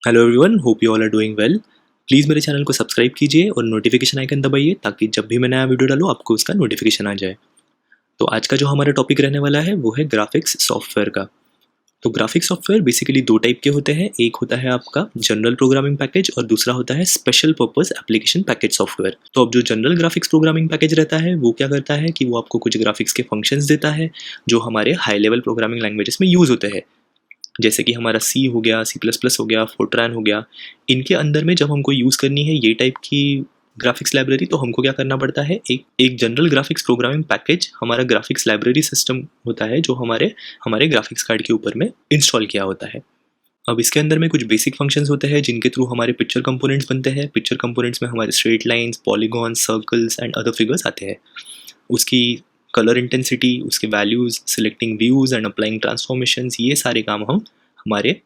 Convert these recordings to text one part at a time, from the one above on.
Hello everyone, hope you all are doing well. Please मेरे channel को subscribe कीजिए और नोटिफिकेशन आइकन दबाइए ताकि जब भी मैं नया वीडियो डालूँ आपको उसका नोटिफिकेशन आ जाए। तो आज का जो हमारा टॉपिक रहने वाला है वो है ग्राफिक्स सॉफ्टवेयर का। तो ग्राफिक्स सॉफ्टवेयर बेसिकली दो टाइप के होते हैं। एक होता है आपका जनरल प्रोग्रामिंग पैकेज और दूसरा होता है special purpose application package software. तो अब जो जनरल ग्राफिक्स प्रोग्रामिंग पैकेज रहता है वो क्या करता है कि वो आपको कुछ ग्राफिक्स के फंक्शंस देता है जो हमारे हाई लेवल प्रोग्रामिंग लैंग्वेजेस में यूज़ होते हैं, जैसे कि हमारा सी हो गया, सी प्लस प्लस हो गया, फोर्ट्रान हो गया। इनके अंदर में जब हमको यूज़ करनी है ये टाइप की ग्राफिक्स लाइब्रेरी तो हमको क्या करना पड़ता है, एक एक जनरल ग्राफिक्स प्रोग्रामिंग पैकेज हमारा ग्राफिक्स लाइब्रेरी सिस्टम होता है जो हमारे हमारे ग्राफिक्स कार्ड के ऊपर में इंस्टॉल किया होता है। अब इसके अंदर में कुछ बेसिक फंक्शंस होते हैं जिनके थ्रू हमारे पिक्चर कंपोनेंट्स बनते हैं। पिक्चर कंपोनेंट्स में हमारे straight lines, polygon, circles and other figures आते हैं। उसकी कलर इंटेंसिटी, उसके values, selecting views and applying transformations, ये सारे काम हम हमारे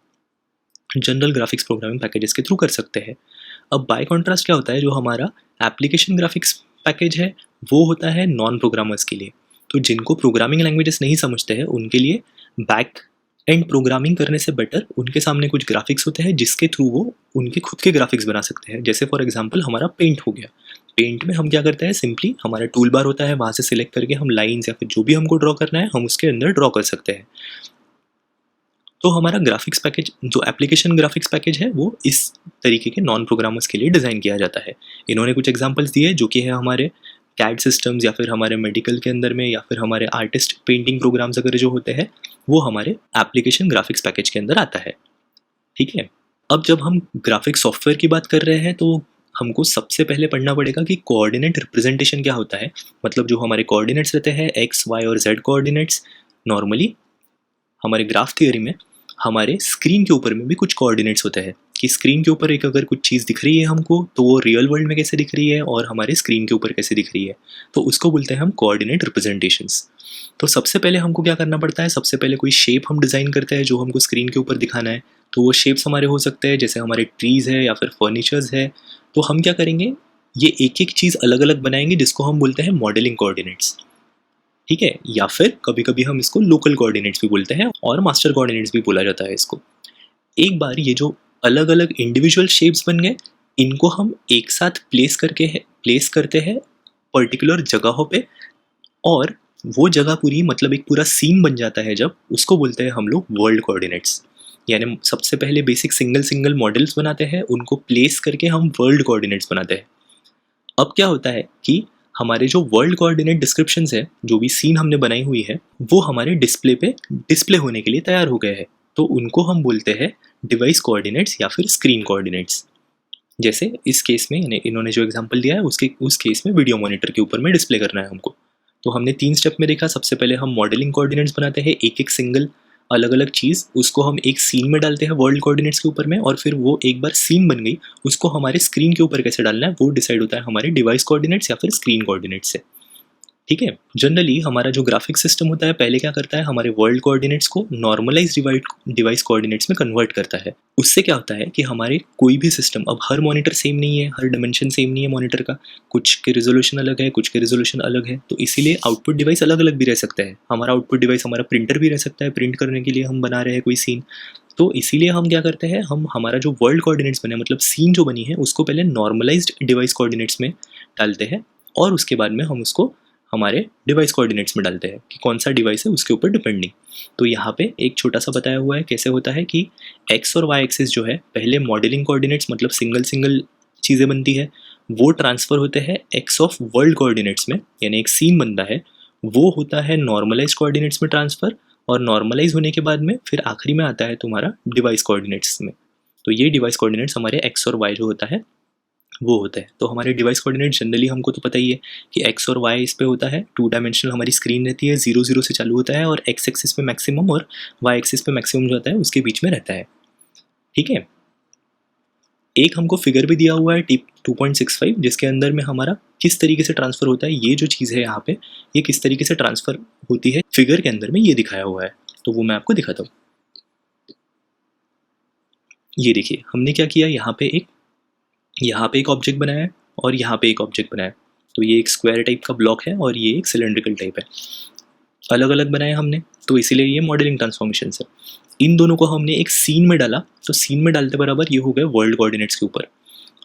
जनरल ग्राफिक्स प्रोग्रामिंग पैकेजेस के थ्रू कर सकते हैं। अब बाय कॉन्ट्रास्ट क्या होता है, जो हमारा एप्लीकेशन ग्राफिक्स पैकेज है वो होता है नॉन प्रोग्रामर्स के लिए। तो जिनको प्रोग्रामिंग लैंग्वेजेस नहीं समझते हैं उनके लिए बैक एंड प्रोग्रामिंग करने से बेटर उनके सामने कुछ ग्राफिक्स होते हैं जिसके थ्रू वो उनके खुद के ग्राफिक्स बना सकते हैं। जैसे फॉर एग्जांपल हमारा पेंट हो गया। पेंट में हम क्या करते हैं, सिंपली हमारा टूल बार होता है, वहाँ से सिलेक्ट करके हम लाइन्स या फिर जो भी हमको ड्रॉ करना है हम उसके अंदर ड्रॉ कर सकते हैं। तो हमारा ग्राफिक्स पैकेज जो एप्लीकेशन ग्राफिक्स पैकेज है वो इस तरीके के नॉन प्रोग्रामर्स के लिए डिज़ाइन किया जाता है। इन्होंने कुछ एग्जांपल्स दिए जो कि है हमारे कैड सिस्टम्स या फिर हमारे मेडिकल के अंदर में या फिर हमारे आर्टिस्ट पेंटिंग प्रोग्राम्स अगर जो होते हैं वो हमारे एप्लीकेशन ग्राफिक्स पैकेज के अंदर आता है। ठीक है। अब जब हम ग्राफिक्स सॉफ्टवेयर की बात कर रहे हैं तो हमको सबसे पहले पढ़ना पड़ेगा कि कोऑर्डिनेट रिप्रेजेंटेशन क्या होता है। मतलब जो हमारे कोऑर्डिनेट्स रहते हैं एक्स, वाई और जेड कोऑर्डिनेट्स, नॉर्मली हमारे ग्राफ थियरी में हमारे स्क्रीन के ऊपर में भी कुछ कोऑर्डिनेट्स होते हैं कि स्क्रीन के ऊपर एक अगर कुछ चीज़ दिख रही है हमको तो वो रियल वर्ल्ड में कैसे दिख रही है और हमारे स्क्रीन के ऊपर कैसे दिख रही है, तो उसको बोलते हैं हम कोऑर्डिनेट रिप्रेजेंटेशंस। तो सबसे पहले हमको क्या करना पड़ता है, सबसे पहले कोई शेप हम डिज़ाइन करते हैं जो हमको स्क्रीन के ऊपर दिखाना है। तो वो शेप्स हमारे हो सकते हैं जैसे हमारे ट्रीज़ है या फिर फर्नीचर्स है। तो हम क्या करेंगे, ये एक एक चीज़ अलग अलग बनाएंगे जिसको हम बोलते हैं मॉडलिंग कोऑर्डिनेट्स। ठीक है, या फिर कभी कभी हम इसको लोकल कोऑर्डिनेट्स भी बोलते हैं और मास्टर कोऑर्डिनेट्स भी बोला जाता है इसको। एक बार ये जो अलग अलग इंडिविजुअल शेप्स बन गए इनको हम एक साथ प्लेस करते हैं पर्टिकुलर जगहों पे, और वो जगह पूरी मतलब एक पूरा सीन बन जाता है जब उसको बोलते हैं हम लोग वर्ल्ड कोऑर्डिनेट्स। यानी सबसे पहले बेसिक सिंगल सिंगल मॉडल्स बनाते हैं, उनको प्लेस करके हम वर्ल्ड कोऑर्डिनेट्स बनाते हैं। अब क्या होता है कि हमारे जो वर्ल्ड कोऑर्डिनेट डिस्क्रिप्शंस है, जो भी सीन हमने बनाई हुई है वो हमारे डिस्प्ले पे डिस्प्ले होने के लिए तैयार हो गए हैं। तो उनको हम बोलते हैं डिवाइस कोऑर्डिनेट्स या फिर स्क्रीन कोऑर्डिनेट्स। जैसे इस केस में इन्होंने जो एग्जांपल दिया है उसके उस केस में वीडियो मॉनिटर के ऊपर में डिस्प्ले करना है हमको। तो हमने 3 स्टेप में देखा, सबसे पहले हम मॉडलिंग कोऑर्डिनेट्स बनाते हैं, एक एक सिंगल अलग अलग चीज़ उसको हम एक सीन में डालते हैं वर्ल्ड कोऑर्डिनेट्स के ऊपर में, और फिर वो एक बार सीन बन गई उसको हमारे स्क्रीन के ऊपर कैसे डालना है वो डिसाइड होता है हमारे डिवाइस कोऑर्डिनेट्स या फिर स्क्रीन कोऑर्डिनेट्स से। ठीक है। जनरली हमारा जो ग्राफिक सिस्टम होता है पहले क्या करता है, हमारे वर्ल्ड कोऑर्डिनेट्स को नॉर्मलाइज डिवाइस कोऑर्डिनेट्स में कन्वर्ट करता है। उससे क्या होता है कि हमारे कोई भी सिस्टम, अब हर मॉनिटर सेम नहीं है, हर डायमेंशन सेम नहीं है मॉनिटर का, कुछ के रिजोल्यूशन अलग है, कुछ के रिजोल्यूशन अलग है, तो इसीलिए आउटपुट डिवाइस अलग अलग भी रह सकता है। हमारा आउटपुट डिवाइस हमारा प्रिंटर भी रह सकता है, प्रिंट करने के लिए हम बना रहे हैं कोई सीन। तो इसीलिए हम क्या करते हैं, हम हमारा जो वर्ल्ड कोऑर्डिनेट्स बने मतलब सीन जो बनी है उसको पहले नॉर्मलाइज्ड डिवाइस कोऑर्डिनेट्स में डालते हैं, और उसके बाद में हम उसको हमारे डिवाइस कोऑर्डिनेट्स में डालते हैं कि कौन सा डिवाइस है उसके ऊपर डिपेंडिंग। तो यहाँ पे एक छोटा सा बताया हुआ है कैसे होता है कि एक्स और वाई एक्सिस जो है पहले मॉडलिंग कोऑर्डिनेट्स मतलब सिंगल सिंगल चीज़ें बनती है, वो ट्रांसफ़र होते हैं एक्स ऑफ वर्ल्ड कोऑर्डिनेट्स में, यानी एक सीन बनता है वो होता है नॉर्मलाइज कोऑर्डिनेट्स में ट्रांसफ़र, और नॉर्मलाइज होने के बाद में फिर आखिरी में आता है तुम्हारा डिवाइस कोऑर्डिनेट्स में। तो ये डिवाइस कोऑर्डिनेट्स हमारे एक्स और वाई जो होता है वो होता है। तो हमारे डिवाइस कोऑर्डिनेट जनरली हमको तो पता ही है कि एक्स और वाई इस पे होता है, 2 डायमेंशनल हमारी स्क्रीन रहती है, 0 0 से चालू होता है और एक्स एक्सिस पे मैक्सिमम और वाई एक्सिस पे मैक्सिमम जो होता है उसके बीच में रहता है। ठीक है। एक हमको फिगर भी दिया हुआ है टिप 2.65 जिसके अंदर में हमारा किस तरीके से ट्रांसफ़र होता है, ये जो चीज़ है यहाँ पे ये किस तरीके से ट्रांसफ़र होती है फिगर के अंदर में ये दिखाया हुआ है। तो वो मैं आपको दिखाता हूँ। ये देखिए हमने क्या किया, यहाँ पे एक ऑब्जेक्ट बनाया है और यहाँ पे एक ऑब्जेक्ट बनाया है। तो ये एक स्क्वायर टाइप का ब्लॉक है और ये एक सिलेंड्रिकल टाइप है, अलग अलग बनाए हमने, तो इसीलिए ये मॉडलिंग ट्रांसफॉर्मेशन है। इन दोनों को हमने एक सीन में डाला, तो सीन में डालते बराबर ये हो गए वर्ल्ड कोऑर्डिनेट्स के ऊपर।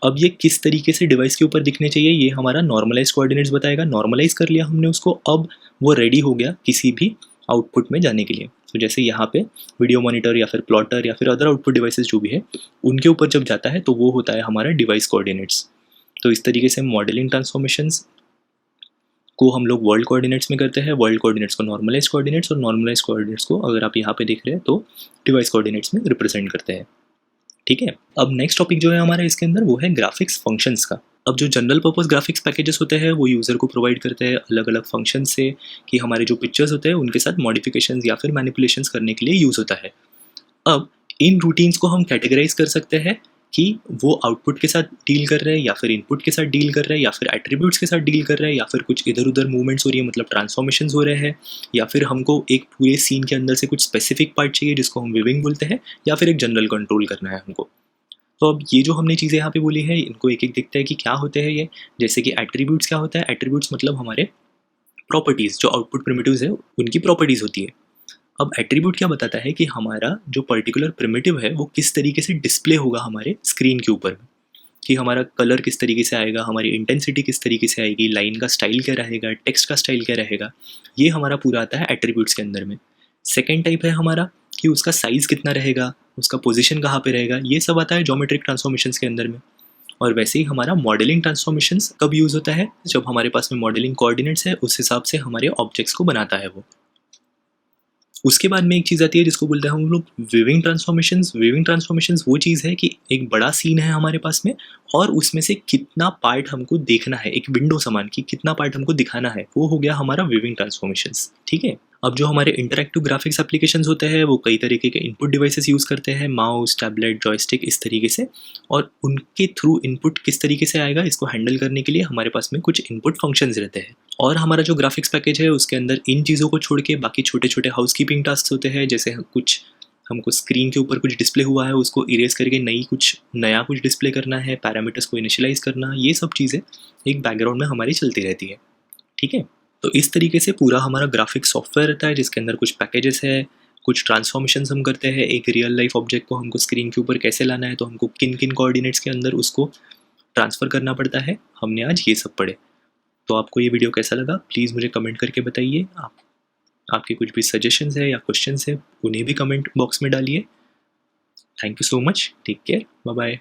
अब ये किस तरीके से डिवाइस के ऊपर दिखने चाहिए ये हमारा नॉर्मलाइज कोऑर्डिनेट्स बताएगा। नॉर्मलाइज कर लिया हमने उसको, अब वो रेडी हो गया किसी भी आउटपुट में जाने के लिए। तो जैसे यहाँ पे वीडियो मॉनिटर या फिर प्लॉटर या फिर अदर आउटपुट डिवाइसेस जो भी है उनके ऊपर जब जाता है तो वो होता है हमारा डिवाइस कोऑर्डिनेट्स। तो इस तरीके से मॉडलिंग ट्रांसफॉर्मेशंस को हम लोग वर्ल्ड कोऑर्डिनेट्स में करते हैं, वर्ल्ड कोऑर्डिनेट्स को नॉर्मलाइज कोऑर्डिनेट्स और नॉर्मलाइज कोऑर्डिनेट्स को अगर आप यहाँ पे देख रहे हैं तो डिवाइस कोऑर्डिनेट्स में रिप्रेजेंट करते हैं। ठीक है, अब नेक्स्ट टॉपिक जो है हमारा इसके अंदर वो है ग्राफिक्स फंक्शंस का। अब जो जनरल पर्पस ग्राफिक्स पैकेजेस होते हैं वो यूज़र को प्रोवाइड करते हैं अलग अलग फंक्शन से कि हमारे जो पिक्चर्स होते हैं उनके साथ मॉडिफिकेशंस या फिर मैनिपुलेशंस करने के लिए यूज़ होता है। अब इन रूटीन्स को हम कैटेगराइज कर सकते हैं कि वो आउटपुट के साथ डील कर रहे हैं या फिर इनपुट के साथ डील कर रहे हैं या फिर एट्रीब्यूट्स के साथ डील कर रहे हैं या फिर कुछ इधर उधर मूवमेंट्स हो रही है मतलब ट्रांसफॉर्मेशंस हो रहे हैं, या फिर हमको एक पूरे सीन के अंदर से कुछ स्पेसिफिक पार्ट चाहिए जिसको हम विविंग बोलते हैं, या फिर एक जनरल कंट्रोल करना है हमको। तो अब ये जो हमने चीज़ें यहाँ पे बोली है इनको एक एक देखते हैं कि क्या होते हैं ये। जैसे कि एट्रीब्यूट्स क्या होता है, एट्रीब्यूट्स मतलब हमारे प्रॉपर्टीज़, जो आउटपुट प्रिमिटिव्स है उनकी प्रॉपर्टीज़ होती है। अब एट्रीब्यूट क्या बताता है कि हमारा जो पर्टिकुलर प्रिमिटिव है वो किस तरीके से डिस्प्ले होगा हमारे स्क्रीन के ऊपर, कि हमारा कलर किस तरीके से आएगा, हमारी इंटेंसिटी किस तरीके से आएगी, लाइन का स्टाइल क्या रहेगा, टेक्स्ट का स्टाइल क्या रहेगा, ये हमारा पूरा आता है एट्रीब्यूट्स के अंदर में। सेकेंड टाइप है हमारा कि उसका साइज़ कितना रहेगा, उसका पोजीशन कहाँ पे रहेगा, ये सब आता है ज्योमेट्रिक ट्रांसफॉर्मेशंस के अंदर में। और वैसे ही हमारा मॉडलिंग ट्रांसफॉर्मेशंस कब यूज़ होता है, जब हमारे पास में मॉडलिंग कोऑर्डिनेट्स है उस हिसाब से हमारे ऑब्जेक्ट्स को बनाता है वो। उसके बाद में एक चीज़ आती है जिसको बोलते हैं हम लोग विविंग ट्रांसफॉर्मेशंस। विविंग ट्रांसफॉर्मेशंस वो चीज़ है कि एक बड़ा सीन है हमारे पास में और उसमें से कितना पार्ट हमको देखना है, एक विंडो समान की कितना पार्ट हमको दिखाना है, वो हो गया हमारा विविंग ट्रांसफॉर्मेशंस। ठीक है, अब जो हमारे इंटरैक्टिव ग्राफिक्स एप्लीकेशंस होते हैं वो कई तरीके के इनपुट डिवाइसेस यूज़ करते हैं, माउस, टैबलेट, जॉयस्टिक, इस तरीके से, और उनके थ्रू इनपुट किस तरीके से आएगा इसको हैंडल करने के लिए हमारे पास में कुछ इनपुट फंक्शंस रहते हैं। और हमारा जो ग्राफिक्स पैकेज है उसके अंदर इन चीज़ों को छोड़ के बाकी छोटे छोटे हाउसकीपिंग टास्क होते हैं, जैसे कुछ हमको स्क्रीन के ऊपर कुछ डिस्प्ले हुआ है उसको इरेज करके नया कुछ डिस्प्ले करना है, पैरामीटर्स को इनिशियलाइज करना, ये सब चीज़ें एक बैकग्राउंड में हमारी चलती रहती है। ठीक है, तो इस तरीके से पूरा हमारा ग्राफिक सॉफ्टवेयर रहता है जिसके अंदर कुछ पैकेजेस है, कुछ ट्रांसफॉर्मेशंस हम करते हैं, एक रियल लाइफ ऑब्जेक्ट को हमको स्क्रीन के ऊपर कैसे लाना है, तो हमको किन किन कोऑर्डिनेट्स के अंदर उसको ट्रांसफ़र करना पड़ता है, हमने आज ये सब पढ़े। तो आपको ये वीडियो कैसा लगा प्लीज़ मुझे कमेंट करके बताइए। आपके कुछ भी सजेशंस है या क्वेश्चंस है उन्हें भी कमेंट बॉक्स में डालिए। Thank you so much, take care, bye bye.